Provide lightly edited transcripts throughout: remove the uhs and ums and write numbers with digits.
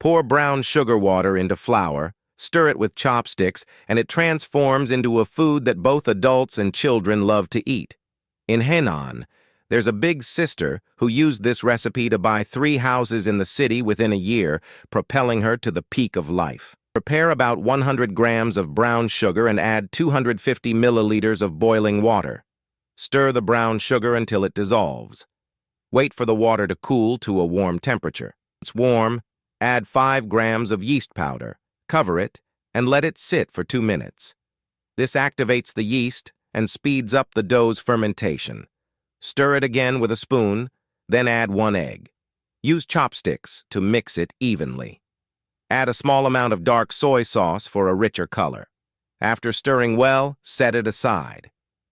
Pour brown sugar water into flour, stir it with chopsticks, and it transforms into a food that both adults and children love to eat. In Henan, there's a big sister who used this recipe to buy 3 houses in the city within a year, propelling her to the peak of life. Prepare about 100 grams of brown sugar and add 250 milliliters of boiling water. Stir the brown sugar until it dissolves. Wait for the water to cool to a warm temperature. Once warm, add 5 grams of yeast powder, cover it, and let it sit for 2 minutes. This activates the yeast and speeds up the dough's fermentation. Stir it again with a spoon, then add 1 egg. Use chopsticks to mix it evenly. Add a small amount of dark soy sauce for a richer color. After stirring well, set it aside.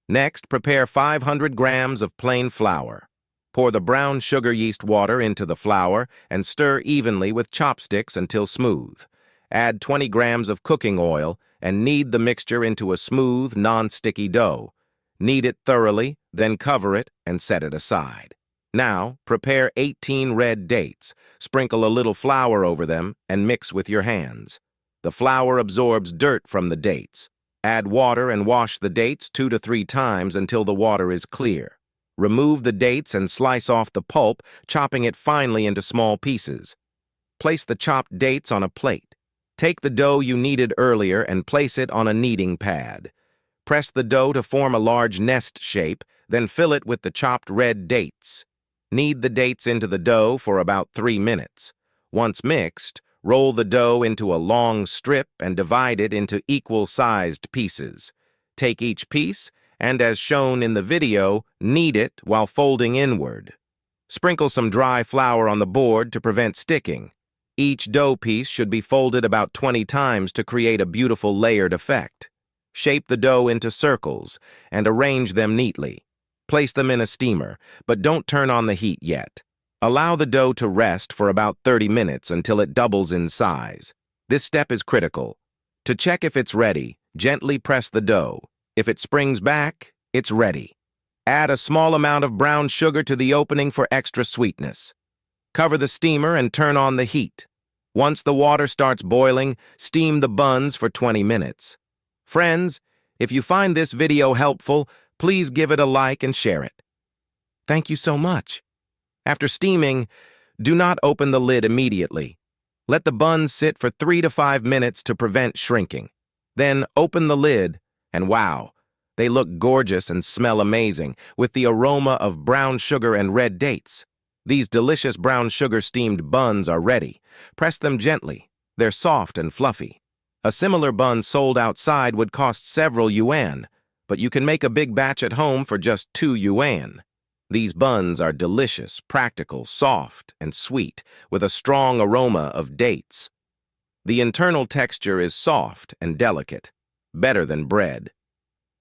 Next, prepare 500 grams of plain flour. Pour the brown sugar yeast water into the flour and stir evenly with chopsticks until smooth. Add 20 grams of cooking oil and knead the mixture into a smooth, non-sticky dough. Knead it thoroughly, then cover it and set it aside. Now, prepare 18 red dates. Sprinkle a little flour over them and mix with your hands. The flour absorbs dirt from the dates. Add water and wash the dates 2 to 3 times until the water is clear. Remove the dates and slice off the pulp, chopping it finely into small pieces. Place the chopped dates on a plate. Take the dough you kneaded earlier and place it on a kneading pad. Press the dough to form a large nest shape, then fill it with the chopped red dates. Knead the dates into the dough for about 3 minutes. Once mixed, roll the dough into a long strip and divide it into equal-sized pieces. Take each piece and, as shown in the video, knead it while folding inward. Sprinkle some dry flour on the board to prevent sticking. Each dough piece should be folded about 20 times to create a beautiful layered effect. Shape the dough into circles and arrange them neatly. Place them in a steamer, but don't turn on the heat yet. Allow the dough to rest for about 30 minutes until it doubles in size. This step is critical. To check if it's ready, gently press the dough. If it springs back, it's ready. Add a small amount of brown sugar to the opening for extra sweetness. Cover the steamer and turn on the heat. Once the water starts boiling, steam the buns for 20 minutes. Friends, if you find this video helpful, please give it a like and share it. Thank you so much. After steaming, do not open the lid immediately. Let the buns sit for 3 to 5 minutes to prevent shrinking. Then open the lid, and wow, they look gorgeous and smell amazing with the aroma of brown sugar and red dates. These delicious brown sugar steamed buns are ready. Press them gently. They're soft and fluffy. A similar bun sold outside would cost several yuan, but you can make a big batch at home for just 2 yuan. These buns are delicious, practical, soft, and sweet, with a strong aroma of dates. The internal texture is soft and delicate, better than bread.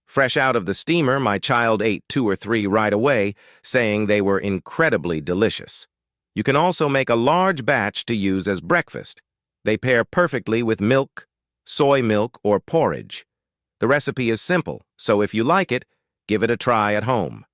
Fresh out of the steamer, my child ate 2 or 3 right away, saying they were incredibly delicious. You can also make a large batch to use as breakfast. They pair perfectly with milk, soy milk, or porridge. The recipe is simple, so if you like it, give it a try at home.